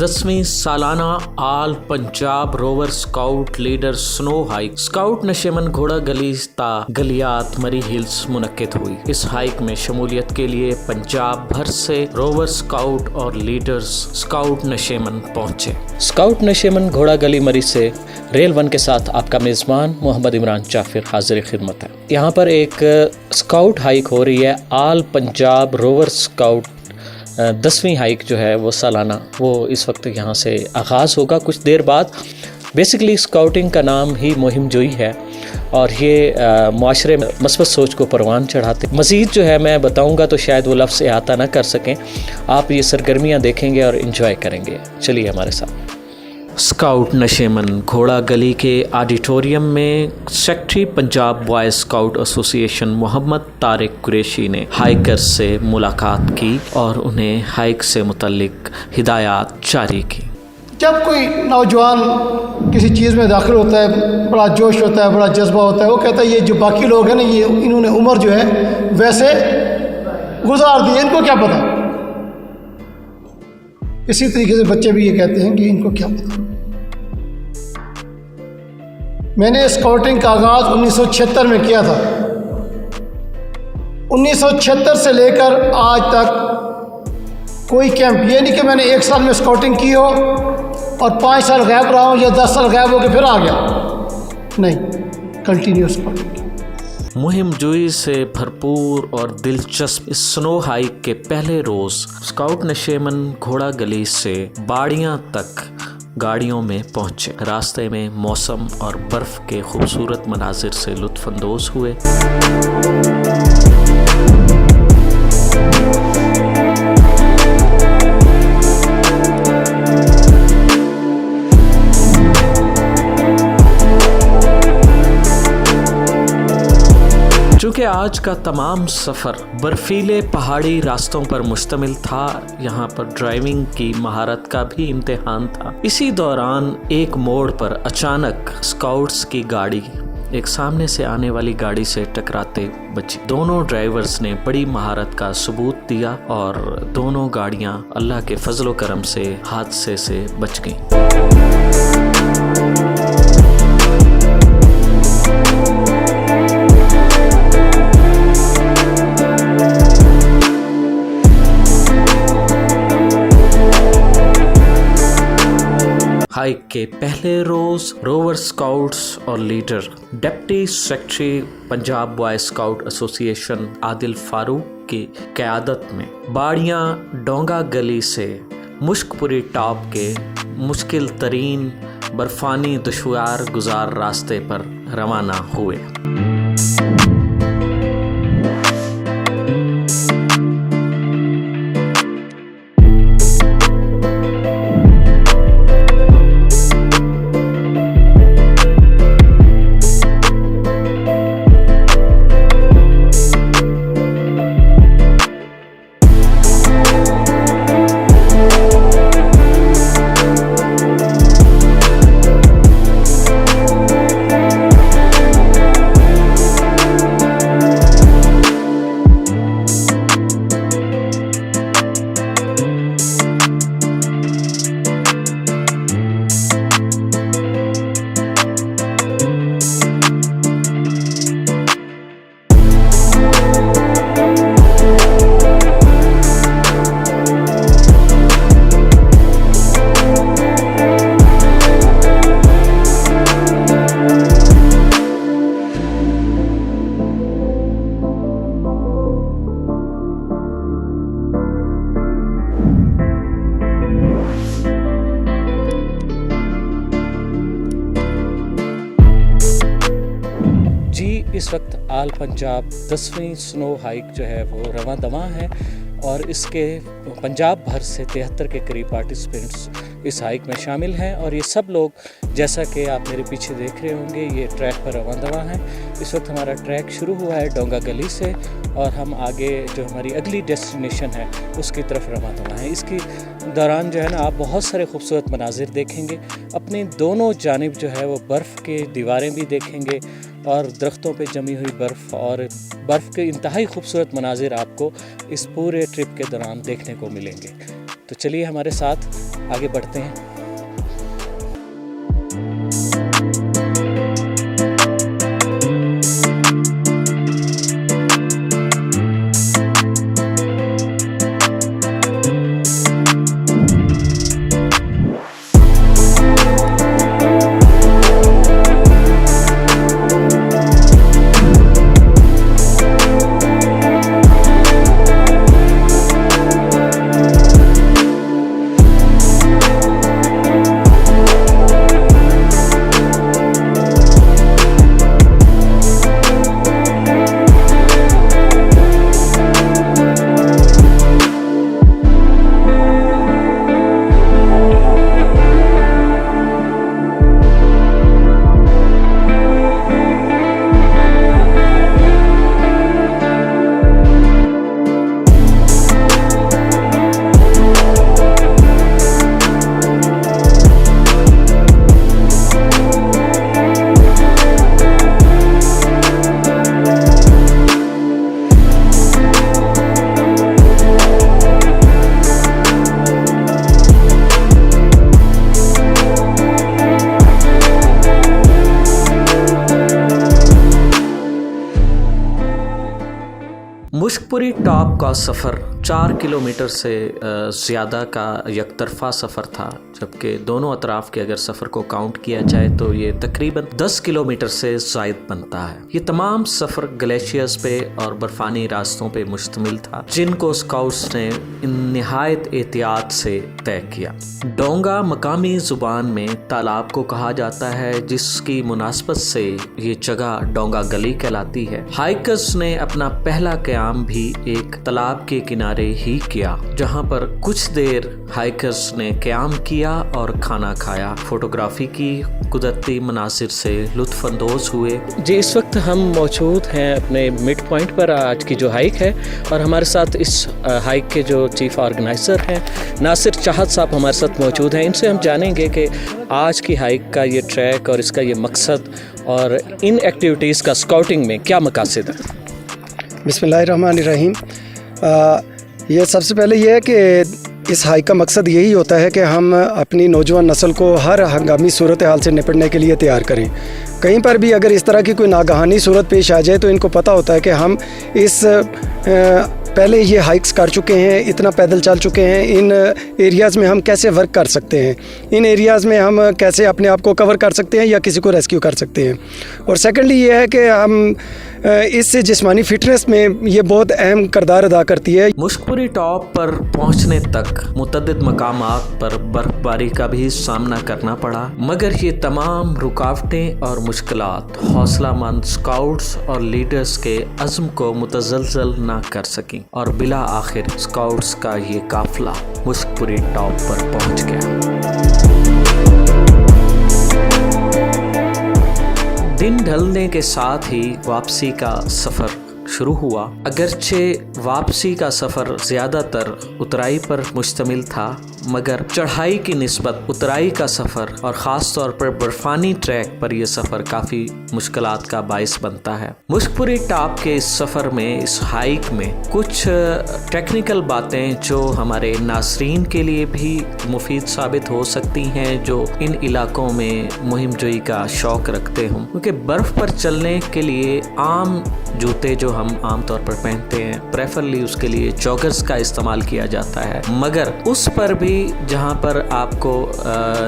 10वीं सालाना all Punjab rover scout leader snow hike scout Nasheman घोड़ा गली ता गलियात मरी हिल्स मुनक्किद हुई। इस हाइक में शमूलियत के लिए पंजाब भर से रोवर स्काउट और लीडर्स स्काउट नशेमन पहुंचे। स्काउट नशेमन घोड़ा गली मरी से रेल 1 के साथ आपका मेज़बान मोहम्मद इमरान जाफिर हाजिर खिदमत है। यहाँ पर एक स्काउट हाइक हो रही है। आल पंजाब रोवर स्काउट 10वीं हाइक जो है वो सालाना, वो इस वक्त यहाँ से आगाज़ होगा कुछ देर बाद। बेसिकली स्काउटिंग का नाम ही मुहिम जोई है और ये माशरे में मस्बत सोच को परवान चढ़ाते। मज़ीद जो है मैं बताऊँगा तो शायद वो लफ्ज़ अहाता ना कर सकें। आप ये सरगर्मियाँ देखेंगे और इन्जॉय करेंगे। चलिए हमारे साथ। स्काउट नशेमन घोड़ा गली के ऑडिटोरियम में secretary Punjab boys scout association Mohammad Tariq Qureshi ने हाइकर्स से मुलाकात की और उन्हें हाइक से मुतल्लिक हिदायत जारी की। जब कोई नौजवान किसी चीज़ में दाखिल होता है, बड़ा जोश होता है, बड़ा जज्बा होता है, वो कहता है ये जो बाकी लोग हैं ना, ये इन्होंने उम्र जो है वैसे गुजार दी, इनको क्या पता। इसी तरीके से बच्चे भी ये कहते हैं कि इनको क्या पता। मैंने स्काउटिंग का आगाज़ 1976 में किया था। 1976 से लेकर आज तक कोई कैंप, ये नहीं कि मैंने 1 साल में स्काउटिंग की हो और 5 साल गायब रहा हूँ या 10 साल गायब होकर फिर आ गया, नहीं, कंटिन्यूस स्काउटिंग। मुहिम जोई से भरपूर और दिलचस्प इस स्नो हाइक के पहले रोज स्काउट नशेमन घोड़ा गली से बाड़ियां तक गाड़ियों में पहुंचे। रास्ते में मौसम और बर्फ के खूबसूरत मनाजिर से लुत्फानंदोज हुए। चूँकि आज का तमाम सफ़र बर्फीले पहाड़ी रास्तों पर मुश्तमिल था, यहाँ पर ड्राइविंग की महारत का भी इम्तिहान था। इसी दौरान एक मोड़ पर अचानक स्काउट्स की गाड़ी एक सामने से आने वाली गाड़ी से टकराते बची। दोनों ड्राइवर्स ने बड़ी महारत का सबूत दिया और दोनों गाड़ियाँ अल्लाह के फजलो करम से हादसे से बच गईं। हाइक के पहले रोज रोवर स्काउट्स और leader deputy secretary Punjab boys scout association Adil Farooq की क़यादत में बाड़ियां डोंगा गली से मुश्कपुरी टॉप के मुश्किल तरीन बर्फानी दुश्वार गुजार रास्ते पर रवाना हुए। इस वक्त आल पंजाब 10वीं स्नो हाइक जो है वो रवां दवां है और इसके पंजाब भर से 73 के करीब पार्टिसिपेंट्स इस हाइक में शामिल हैं और ये सब लोग, जैसा कि आप मेरे पीछे देख रहे होंगे, ये ट्रैक पर रवां दवां हैं। इस वक्त हमारा ट्रैक शुरू हुआ है डोंगा गली से और हम आगे जो हमारी अगली डेस्टिनेशन है उसकी तरफ रवां दवां हैं। इसकी दौरान जो है ना आप बहुत सारे खूबसूरत मनाजिर देखेंगे। अपनी दोनों जानिब जो है वो बर्फ़ के दीवारें भी देखेंगे और दरख्तों पे जमी हुई बर्फ़ और बर्फ़ के इंतहाई खूबसूरत मनाजिर आपको इस पूरे ट्रिप के दौरान देखने को मिलेंगे। तो चलिए हमारे साथ आगे बढ़ते हैं। मुश्कपुरी टॉप का सफ़र 4 किलोमीटर से ज़्यादा का यकतरफा सफ़र था, जबकि दोनों अतराफ़ के अगर सफ़र को काउंट किया जाए तो ये तकरीबन 10 किलोमीटर से ज़ायद बनता है। ये तमाम सफ़र ग्लेशियर्स पे और बर्फ़ानी रास्तों पे मुश्तमिल था, जिनको स्काउट्स ने निहायत एहतियात से तय किया। डोंगा मकामी ज़ुबान में तालाब को कहा जाता है, जिसकी मुनासबत से ये जगह डोंगा गली कहलाती है। हाइकर्स ने अपना पहला क़याम भी एक तालाब के किनारे ही किया, जहाँ पर कुछ देर हाइकर्स ने क़याम किया और खाना खाया, फोटोग्राफी की, कुदरती मनासिर से लुत्फ़ अंदोज़ हुए। जी, इस वक्त हम मौजूद हैं अपने मिड पॉइंट पर, आज की जो हाइक है, और हमारे साथ इस हाइक के जो चीफ ऑर्गेनाइज़र हैं नासिर चाहत साहब हमारे साथ मौजूद हैं। इनसे हम जानेंगे कि आज की हाइक का ये ट्रैक और इसका ये मकसद और इन एक्टिविटीज़ का स्काउटिंग में क्या मकासद है। बिस्मिल्लाहिर्रहमानिर्रहीम। ये सबसे पहले ये है कि इस हाइक का मकसद यही होता है कि हम अपनी नौजवान नस्ल को हर हंगामी सूरत हाल से निपटने के लिए तैयार करें। कहीं पर भी अगर इस तरह की कोई नागहानी सूरत पेश आ जाए तो इनको पता होता है कि हम इस पहले ये हाइक्स कर चुके हैं, इतना पैदल चल चुके हैं, इन एरियाज़ में हम कैसे वर्क कर सकते हैं, इन एरियाज़ में हम कैसे अपने आप को कवर कर सकते हैं या किसी को रेस्क्यू कर सकते हैं। और सेकेंडली ये है कि हम इससे जिस्मानी फिटनेस में ये बहुत अहम किरदार अदा करती है। मुश्कपुरी टॉप पर पहुंचने तक मुतअद्दिद मकामात पर बर्फबारी का भी सामना करना पड़ा, मगर ये तमाम रुकावटें और मुश्किलात हौसलामंद स्काउट्स और लीडर्स के अज़्म को मुतज़लज़ल ना कर सकी और बिला आखिर स्काउट्स का ये काफिला मुश्कपुरी टॉप पर पहुंच गया। दिन ढलने के साथ ही वापसी का सफ़र शुरू हुआ। अगरचे वापसी का सफ़र ज़्यादातर उतराई पर मुश्तमिल था, मगर चढ़ाई की निस्बत उतराई का सफ़र और ख़ास तौर पर बर्फ़ानी ट्रैक पर यह सफ़र काफ़ी मुश्किलात का बाइस बनता है। मुश्कपुरी टॉप के इस सफ़र में, इस हाइक में कुछ टेक्निकल बातें जो हमारे नाज़रीन के लिए भी मुफीद साबित हो सकती हैं, जो इन इलाकों में मुहिम जोई का शौक़ रखते हों, क्योंकि बर्फ़ पर चलने के लिए आम जूते जो हम आम तौर पर पहनते हैं, प्रेफरली उसके लिए जॉगर्स का इस्तेमाल किया जाता है, मगर उस पर भी जहाँ पर आपको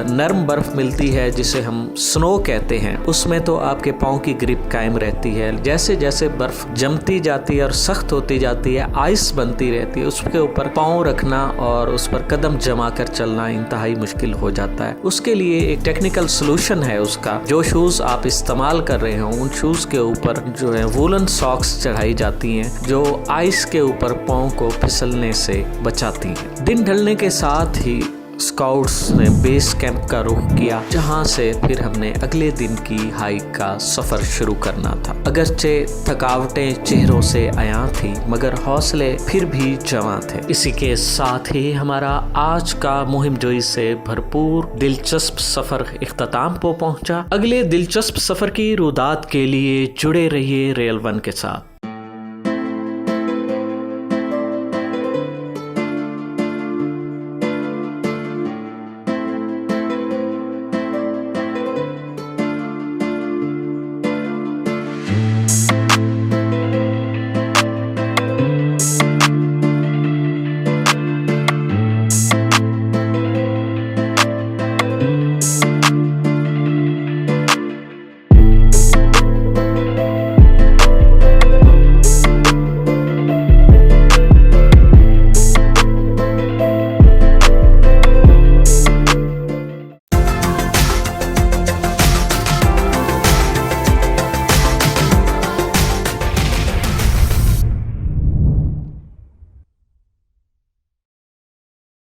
नरम बर्फ़ मिलती है जिसे हम स्नो कहते हैं, उसमें तो आपके पाँव की ग्रिप कायम रहती है। जैसे जैसे बर्फ़ जमती जाती है और सख्त होती जाती है, आइस बनती रहती है, उसके ऊपर पाँव रखना और उस पर कदम जमा कर चलना इंतहाई मुश्किल हो जाता है। उसके लिए एक टेक्निकल सोल्यूशन है उसका। जो शूज़ आप इस्तेमाल कर रहे हो, उन शूज़ के ऊपर जो है वूलन सॉक्स चढ़ाई जाती हैं, जो आइस के ऊपर पाँव को फिसलने से बचाती हैं। दिन ढलने के साथ ही स्काउट्स ने बेस कैंप का रुख किया, जहां से फिर हमने अगले दिन की हाइक का सफ़र शुरू करना था। अगरचे थकावटें चेहरों से आया थी, मगर हौसले फिर भी जवां थे। इसी के साथ ही हमारा आज का मुहिम जोई से भरपूर दिलचस्प सफ़र इख्तिताम को पहुंचा। अगले दिलचस्प सफ़र की रुदात के लिए जुड़े रहिए रेल 1 के साथ।